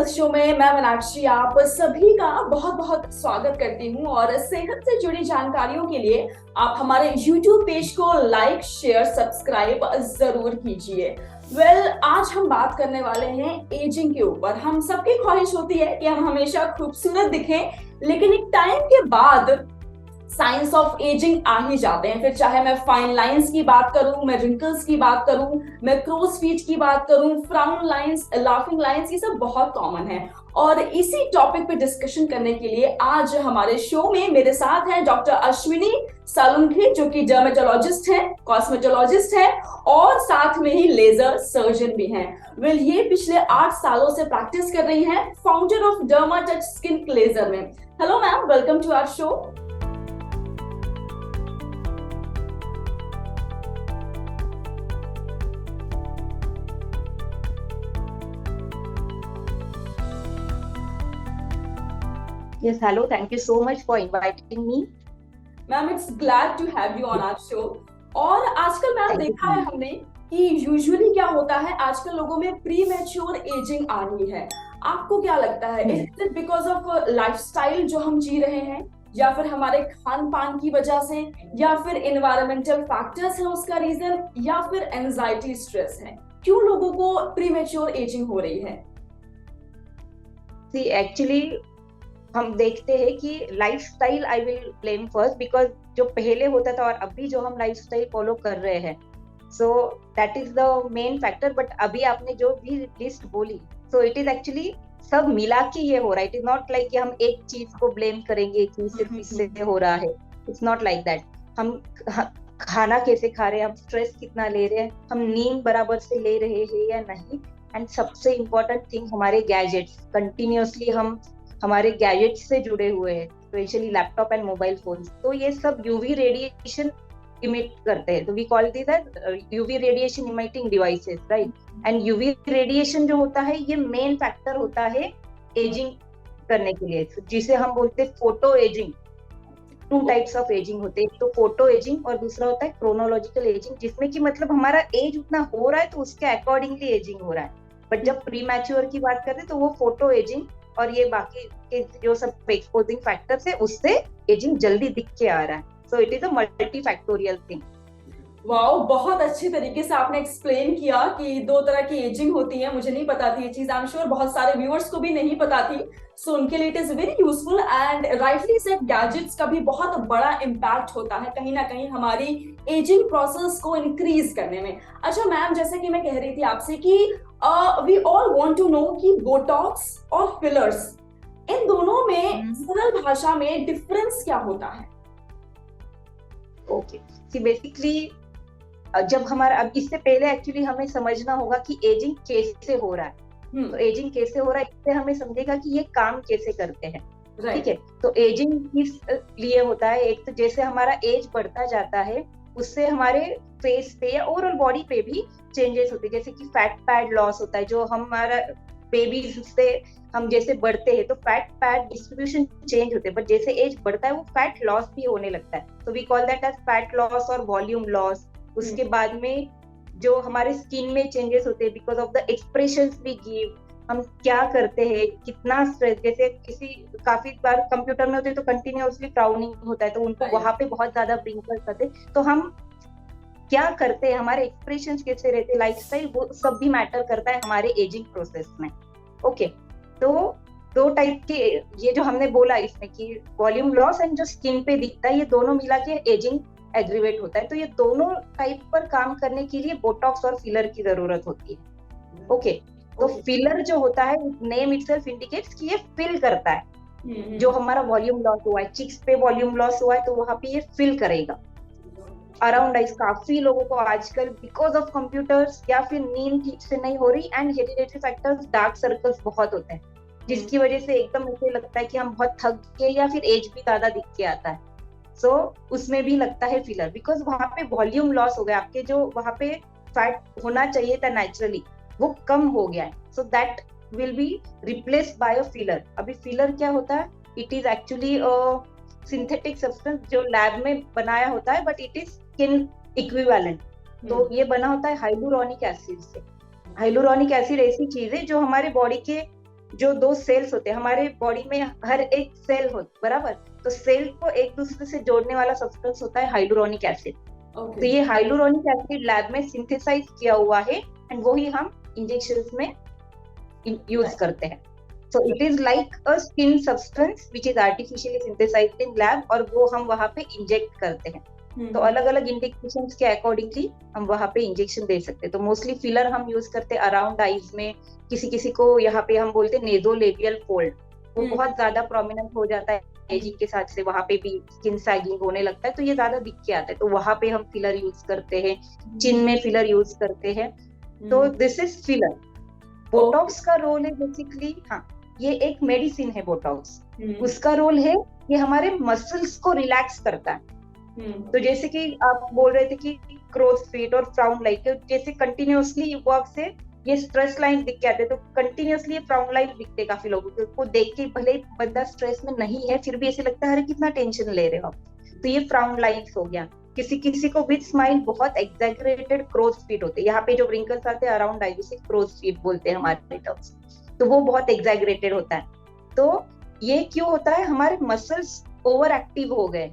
Wellness show में मैं मीनाक्षी आप सभी का बहुत बहुत स्वागत करती हूँ और सेहत से जुड़ी जानकारियों के लिए आप हमारे YouTube पेज को लाइक शेयर सब्सक्राइब जरूर कीजिए। आज हम बात करने वाले हैं एजिंग के ऊपर। हम सबकी ख्वाहिश होती है कि हम हमेशा खूबसूरत दिखें, लेकिन एक टाइम के बाद साइंस ऑफ एजिंग आ ही जाते हैं। फिर चाहे मैं फाइन लाइंस की बात करूं, मैं रिंकल्स की बात करूं, मैं क्रोज फीट की बात करूं, फ्राउन लाइंस, लाफिंग लाइंस, ये सब बहुत कॉमन है। और इसी टॉपिक पे डिस्कशन करने के लिए आज हमारे शो में मेरे साथ हैं डॉक्टर अश्विनी सालुंखे, जो कि डर्मेटोलॉजिस्ट हैं, कॉस्मेटोलॉजिस्ट हैं और साथ में ही लेजर सर्जन भी हैं। ये पिछले 8 सालों से प्रैक्टिस कर रही हैं, founder of Derma Touch skin laser में। Hello ma'am, welcome to our show. Yes, hello. Thank you so much for inviting me. Ma'am, it's glad to have you on our show. और आजकल ma'am देखा है हमने कि usually क्या होता है, आजकल लोगों में प्री मैच्योर एजिंग आ रही है। आपको क्या लगता है, is it because of lifestyle जो हम जी रहे हैं, या फिर हमारे खान पान की वजह से, या फिर एनवायरमेंटल फैक्टर्स है उसका रीजन, या फिर एंजाइटी स्ट्रेस है? क्यों लोगों को प्री मैच्योर एजिंग हो रही है? See, actually हम देखते हैं कि lifestyle I will blame first, because जो पहले होता था और अभी जो हम लाइफस्टाइल फॉलो कर रहे हैं, so that is the main factor. But अभी आपने जो भी लिस्ट बोली, सो इट इज एक्चुअली सब मिला के ये हो रहा है। इट इज नॉट लाइक कि हम एक चीज को ब्लेम करेंगे कि सिर्फ इससे हो रहा है। It's not like that. हम खाना कैसे खा रहे हैं, हम स्ट्रेस कितना ले रहे हैं, हम नींद बराबर से ले रहे हैं या नहीं, एंड सबसे इम्पोर्टेंट थिंग हमारे गैजेट्स, कंटिन्यूअसली हम हमारे गैजेट्स से जुड़े हुए हैं, specially laptop and mobile phone. तो ये सब यूवी रेडिएशन इमिट करते हैं, तो we call this as UV radiation emitting devices, right. And UV radiation जो होता है, ये मेन फैक्टर होता है एजिंग करने के लिए, जिसे हम बोलते हैं photo ageing. 2 types of ageing होते हैं, एक तो फोटो एजिंग और दूसरा होता है क्रोनोलॉजिकल एजिंग, जिसमें कि मतलब हमारा एज उतना हो रहा है तो उसके अकॉर्डिंगली एजिंग हो रहा है। बट जब प्री मैच्योर की बात करते हैं तो वो फोटो एजिंग और ये बाकी के जो सब एक्सपोजिंग फैक्टर्स है, उससे एजिंग जल्दी दिख के आ रहा है। So it is a multi factorial thing. Wow, बहुत अच्छे तरीके से आपने एक्सप्लेन किया कि 2 तरह की एजिंग होती है। मुझे नहीं पता थी ये चीज, आई एम श्योर बहुत सारे व्यूअर्स को भी नहीं पता थी। सो उनके लिए it is very useful. And rightly said, gadgets का भी बहुत बड़ा इम्पैक्ट होता है कहीं ना कहीं हमारी एजिंग प्रोसेस को इंक्रीज करने में। अच्छा मैम, जैसे कि मैं कह रही थी आपसे कि we all want to know कि बोटॉक्स और फिलर्स, इन दोनों में सरल भाषा में डिफरेंस क्या होता है? ओके, सी बेसिकली जब हमारा, अब इससे पहले एक्चुअली हमें समझना होगा कि एजिंग कैसे हो रहा है। तो एजिंग कैसे हो रहा है, इससे हमें समझेगा कि ये काम कैसे करते हैं, ठीक है। तो एजिंग किस लिए होता है, एक तो जैसे हमारा एज बढ़ता जाता है, उससे हमारे फेस पे या ओवरऑल बॉडी पे भी चेंजेस होते हैं। जैसे कि फैट पैड लॉस होता है, जो हमारा बेबीज से हम जैसे बढ़ते हैं तो फैट पैड डिस्ट्रीब्यूशन चेंज होते हैं, बट जैसे एज बढ़ता है वो फैट लॉस भी होने लगता है। तो we call that as fat loss और वॉल्यूम लॉस। उसके बाद में जो हमारे स्किन में चेंजेस होते हैं because of the expressions we give, हम क्या करते हैं, कितना स्ट्रेस, जैसे किसी काफी बार कंप्यूटर में होते हैं तो कंटिन्यूअसली फ्राउनिंग होता है, तो उनको वहां पे बहुत ज्यादा व्रिंकल्स आते हैं। तो हम क्या करते हैं, हमारे एक्सप्रेशंस कैसे रहते हैं, लाइफस्टाइल, वो सब भी मैटर करता है हमारे एजिंग प्रोसेस में। ओके, तो 2 टाइप के, ये जो हमने बोला इसमें कि वॉल्यूम लॉस एंड जो स्किन पे दिखता है, ये दोनों मिला के एजिंग एग्रीवेट होता है। तो ये दोनों टाइप पर काम करने के लिए बोटॉक्स और फिलर की जरूरत होती है। ओके, तो फिलर जो होता है, नेम इटसेल्फ इंडिकेट्स कि ये फिल करता है। जो हमारा वॉल्यूम लॉस हुआ है, चिक्स पे वॉल्यूम लॉस हुआ है, तो वहां पे ये फिल करेगा अराउंड आइज। काफी लोगों को आजकल बिकॉज ऑफ कंप्यूटर्स या फिर नींद ठीक से नहीं हो रही and hereditary factors, dark circles बहुत होते हैं, जिसकी वजह से एकदम ऐसे लगता है कि हम बहुत थक गए या फिर एज भी ज्यादा दिख के आता है। सो उसमें भी लगता है फिलर, बिकॉज वहां पे वॉल्यूम लॉस हो गया, आपके जो वहां पे फैट होना चाहिए था नेचुरली, वो कम हो गया है। So that will be replaced by a filler. अभी फिलर क्या होता है, it is actually synthetic substance जो लैब में बनाया होता है, but it is skin equivalent. तो ये बना होता है हाइलुरोनिक एसिड से। हाइलुरोनिक एसिड ऐसी चीज है जो हमारे बॉडी के जो दो सेल्स होते हैं हमारे बॉडी में, हर एक सेल हो बराबर, तो सेल को एक दूसरे से जोड़ने वाला सब्सटेंस होता है हाइलुरोनिक एसिड। तो ये हाइलुरोनिक एसिड लैब में सिंथेसाइज किया हुआ है एंड वो ही हम इंजेक्शंस में यूज करते हैं। So it is like a skin substance which is artificially synthesized in lab, और वो हम वहाँ पे इंजेक्ट करते हैं। तो अलग अलग इंडिकेशंस के अकॉर्डिंगली हम वहाँ पे इंजेक्शन दे सकते हैं। तो मोस्टली फिलर हम यूज करते हैं अराउंड आईज में, किसी किसी को यहाँ पे हम बोलते हैं नेजोलेबियल फोल्ड, वो बहुत ज्यादा प्रोमिनेंट हो जाता है एजिंग के साथ से, वहाँ पे भी स्किन सैगिंग होने लगता है, तो ये ज्यादा दिख के आता है, तो वहाँ पे हम फिलर यूज करते हैं। चिन में फिलर यूज करते हैं। तो दिस इज फिलर। बोटॉक्स का रोल है बेसिकली, हाँ ये एक मेडिसिन है बोटॉक्स। उसका रोल है ये हमारे मसल्स को रिलैक्स करता है। तो जैसे कि आप बोल रहे थे कि क्रोज फीट और फ्राउन लाइन, जैसे कंटिन्यूअसली वर्क से ये स्ट्रेस लाइन दिख के आते हैं, तो कंटिन्यूअसली ये फ्राउन लाइन दिखते हैं काफी लोगों को देख के, भले ही बंदा स्ट्रेस में नहीं है फिर भी ऐसे लगता है अरे कितना टेंशन ले रहे हो आप, तो ये फ्राउन लाइन्स हो गया। किसी किसी को विद स्माइल बहुत एग्जैगरेटेड क्रोज फीट होते हैं, यहाँ पे जो रिंकल्स आते हैं अराउंड आई उसे क्रोज फीट बोलते हैं हमारे टर्म्स, तो वो बहुत एग्जैगरेटेड होता है। तो ये क्यों होता है, हमारे मसल्स ओवर एक्टिव हो गए,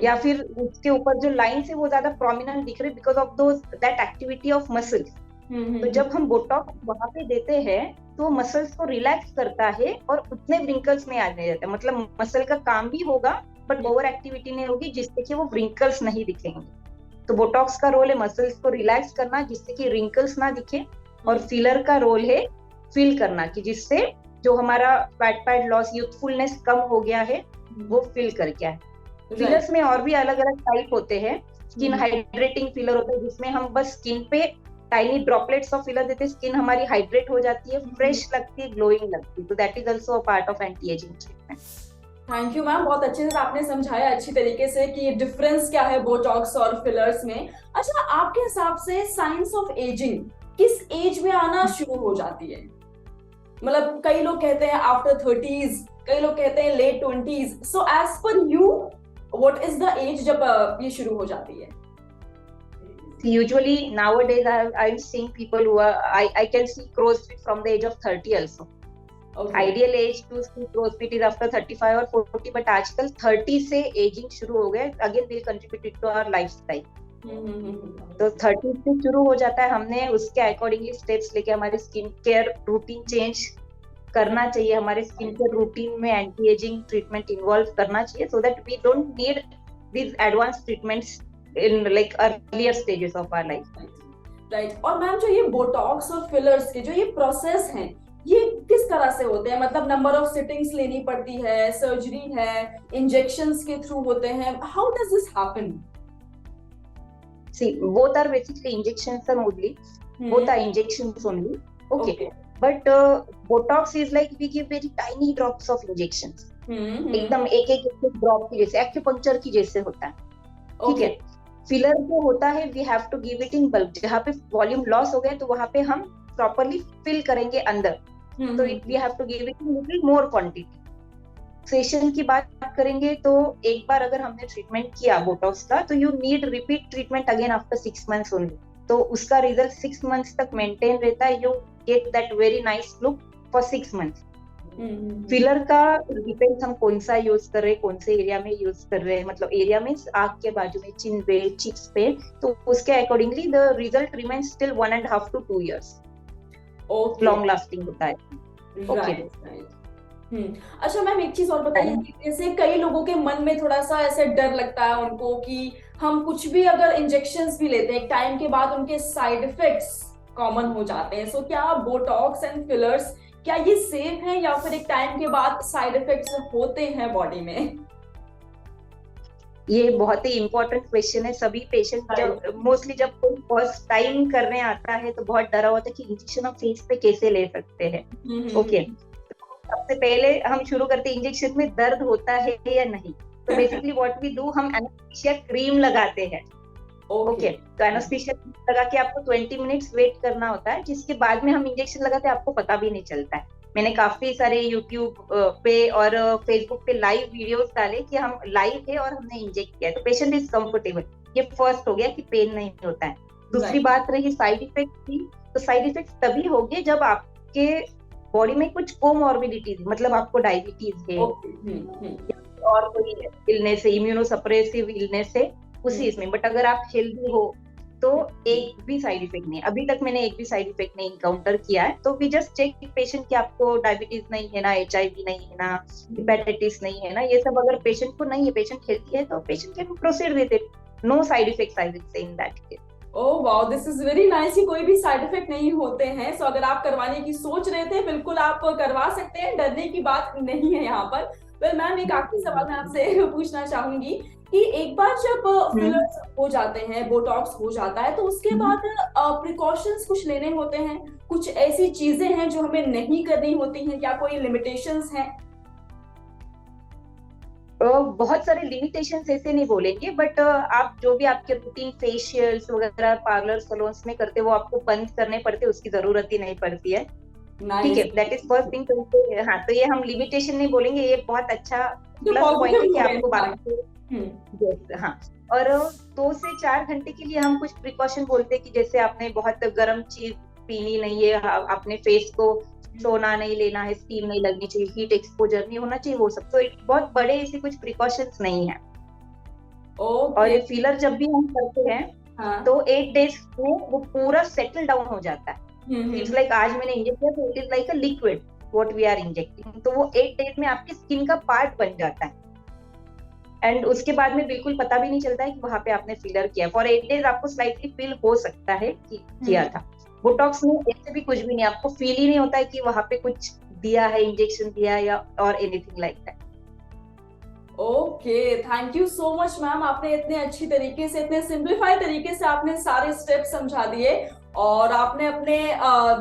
या फिर उसके ऊपर जो लाइन्स है वो ज्यादा प्रोमिनेंट दिख रहे because of that activity of muscles. तो जब हम बोटॉक्स वहां पे देते हैं तो मसल्स को रिलैक्स करता है और उतने व्रिंकल्स नहीं आने देता, मतलब मसल का काम भी होगा बट ओवर एक्टिविटी नहीं होगी जिससे कि वो व्रिंकल्स नहीं दिखेंगे। तो बोटॉक्स का रोल है मसल्स को रिलैक्स करना जिससे कि रिंकल्स ना दिखे, और फिलर का रोल है फिल करना कि जिससे जो हमारा फैट पैड लॉस, यूथफुलनेस कम हो गया है वो फिल करके आए। फिलर्स में और भी अलग अलग टाइप होते हैं। स्किन हाइड्रेटिंग फिलर होता है जिसमें हम बस स्किन पे टाइनी ड्रॉपलेट्स ऑफ फिलर देते हैं, स्किन हमारी हाइड्रेट हो जाती है, फ्रेश लगती है, ग्लोइंग लगती है, तो that is also a part of anti ageing treatment. Thank you ma'am, बहुत अच्छे से आपने समझाया अच्छी तरीके से कि डिफरेंस क्या है बोटॉक्स और फिलर्स में। अच्छा, आपके हिसाब से साइंस ऑफ एजिंग किस एज में आना शुरू हो जाती है? मतलब कई लोग कहते हैं आफ्टर 30s, कई लोग कहते हैं late 20s, so as per you what is the age जब ये शुरू हो जाती है? Usually nowadays I'm seeing people who are I can see crow's feet from the age of 30 also. Okay. Ideal age to see crow's feet is after 35 or 40, but आजकल 30 से ageing शुरू हो गया। Again will contribute to our lifestyle. तो 30 से शुरू हो जाता है, हमने उसके अकॉर्डिंगली स्टेप्स लेके हमारे स्किन केयर रूटीन चेंज करना चाहिए, हमारे स्किन केयर रूटीन में एंटी एजिंग ट्रीटमेंट इन्वॉल्व करना चाहिए so that we don't need this advance treatments in like earlier stages of our life. Right. और मैम जो ये बोटॉक्स और फिलर्स के जो ये प्रोसेस हैं, ये किस तरह से होते हैं? मतलब नंबर ऑफ सिटिंग्स लेनी पड़ती है, सर्जरी है, इंजेक्शंस के थ्रू होते हैं, how does this happen? See, both are basically injections only. Both are injections only. Okay. But Botox is like we give very tiny drops of injections. एकदम एक एक ड्रॉप की जैसे, एक्यूपंक्चर की जैसे होता है, ठीक है। फिलर जो होता है we have to give it in bulk, जहाँ पे वॉल्यूम लॉस हो गया तो वहाँ पे हम प्रॉपरली फिल करेंगे अंदर, तो we have to give it in little more quantity. Session की बात करेंगे तो एक बार अगर हमने ट्रीटमेंट किया बोटॉक्स का तो you need repeat treatment again after 6 months only, तो उसका रिजल्ट 6 months तक मेंटेन रहता है, you get that very nice look for 6 months। Filler का डिपेंड हम कौन सा यूज कर रहे हैं, कौन से एरिया में यूज कर रहे हैं, मतलब एरिया में आंख के बाजू में, चिन पे, चिक्स पे, तो उसके accordingly the result remains still 1.5 to 2 years। Long lasting होता है। अच्छा मैम, एक चीज और बताइए, जैसे कई लोगों के मन में थोड़ा सा ऐसे डर लगता है उनको कि हम कुछ भी अगर इंजेक्शंस भी लेते हैं एक टाइम के बाद उनके साइड इफेक्ट्स कॉमन हो जाते हैं, सो क्या बोटॉक्स एंड फिलर्स क्या ये सेफ है या फिर एक टाइम के बाद साइड इफेक्ट्स होते हैं बॉडी में? ये बहुत ही इम्पोर्टेंट क्वेश्चन है। सभी पेशेंट जब मोस्टली जब कोई फर्स्ट टाइम करने आता है तो बहुत डरा होता है कि इंजेक्शन ऑफ फेस पे कैसे ले सकते हैं। ओके, सबसे पहले हम शुरू करते हैं इंजेक्शन में दर्द होता है या नहीं, तो बेसिकली व्हाट वी डू, हम एनेस्थीसिया क्रीम लगाते हैं। ओके, तो एनेस्थीसिया लगा के आपको 20 minutes वेट करना होता है, जिसके बाद में हम इंजेक्शन लगाते हैं, आपको पता भी नहीं चलता है। मैंने काफी सारे यूट्यूब पे और फेसबुक पे लाइव वीडियोस डाले कि हम लाइव है और हमने इंजेक्ट किया, तो पेशेंट इज कंफर्टेबल। ये फर्स्ट हो गया कि पेन नहीं होता है। दूसरी बात रही साइड इफेक्ट की, तो साइड इफेक्ट तभी होंगे जब आपके बॉडी में कुछ कोमॉर्बिडिटीज, मतलब आपको डायबिटीज है और कोई इलनेस है, इम्यूनो सप्रेसिव इलनेस है उसी इसमें, बट अगर आप हेल्दी हो तो एक भी साइड इफेक्ट नहीं, अभी तक मैंने एक भी साइड इफेक्ट नहीं इनकाउंटर किया है। तो वी जस्ट चेक पेशेंट कि आपको डायबिटीज नहीं है ना, HIV नहीं है ना, हेपेटाइटिस नहीं है ना, ये सब अगर पेशेंट को नहीं है, पेशेंट हेल्दी है, तो patient can proceed with it, no side effects I will say in that case. Oh wow, this is very nice. कोई भी साइड इफेक्ट नहीं होते हैं। सो अगर आप करवाने की सोच रहे थे, बिल्कुल आप करवा सकते हैं, डरने की बात नहीं है यहाँ पर। वेल मैम, एक आखिरी सवाल मैं आपसे पूछना चाहूंगी कि एक बार जब फिलर्स हो जाते हैं, बोटॉक्स हो जाता है, तो उसके बाद प्रिकॉशंस कुछ लेने होते हैं, कुछ ऐसी चीजें हैं जो हमें नहीं करनी होती हैं, क्या कोई लिमिटेशंस हैं? बहुत सारे लिमिटेशंस ऐसे नहीं बोलेंगे, बट आप जो भी आपके रूटीन फेशियल्स वगैरह पार्लर सलोन्स में करते वो आपको बंद करने पड़ते, उसकी जरूरत ही नहीं पड़ती है। ठीक है, दैट इज फर्स्ट थिंग। तो हाँ, तो ये हम लिमिटेशन नहीं बोलेंगे, ये बहुत अच्छा प्लस पॉइंट है कि आपको बात। हाँ, और 2 से 4 घंटे के लिए हम कुछ प्रिकॉशन बोलते हैं कि जैसे आपने बहुत गर्म चीज पीनी नहीं है, अपने फेस को सोना नहीं लेना है, स्टीम नहीं लगनी चाहिए, हीट एक्सपोजर नहीं होना चाहिए, वो सब तो बहुत बड़े ऐसे कुछ प्रिकॉशंस नहीं है। और ये फिलर जब भी हम करते हैं तो 8 डेज में वो पूरा सेटल डाउन हो जाता है। इट्स लाइक आज मैंने इंजेक्ट किया तो it is like a liquid what we are injecting, तो वो 8 डेज में आपकी स्किन का पार्ट बन जाता है एंड उसके बाद में बिल्कुल पता भी नहीं चलता है कि वहां पे आपने फिलर किया। फॉर 8 डेज आपको स्लाइटली फील हो सकता है कि किया था। बोटॉक्स में ऐसे भी कुछ भी नहीं, आपको फील ही नहीं होता है कि वहां पे कुछ दिया है, इंजेक्शन दिया है या और anything like that. Okay, thank you so much ma'am. आपने इतने अच्छी तरीके से, इतने सिंप्लीफाइड तरीके से आपने सारे स्टेप समझा दिए और आपने अपने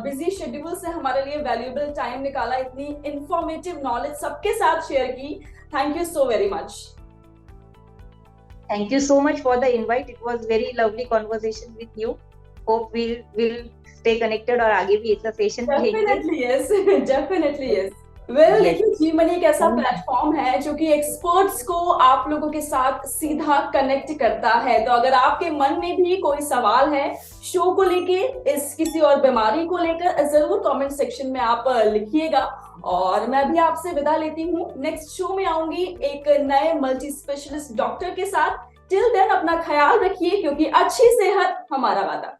बिजी शेड्यूल से हमारे लिए वैल्यूएबल टाइम निकाला, इतनी इंफॉर्मेटिव नॉलेज सबके साथ शेयर की। Thank you so very much. Thank you so much for the invite. It was very lovely conversation with you. Hope we'll stay connected और आगे भी ऐसा session Definitely yes, definitely yes. Well देखिए, जीमनी एक ऐसा प्लेटफॉर्म है जो कि एक्सपर्ट्स को आप लोगों के साथ सीधा कनेक्ट करता है। तो अगर आपके मन में भी कोई सवाल है शो को लेके, इस किसी और बीमारी को लेकर, जरूर कमेंट सेक्शन में आप लिखिएगा। और मैं भी आपसे विदा लेती हूँ, नेक्स्ट शो में आऊंगी एक नए मल्टी स्पेशलिस्ट डॉक्टर के साथ। टिल देन अपना ख्याल रखिए, क्योंकि अच्छी सेहत हमारा वादा।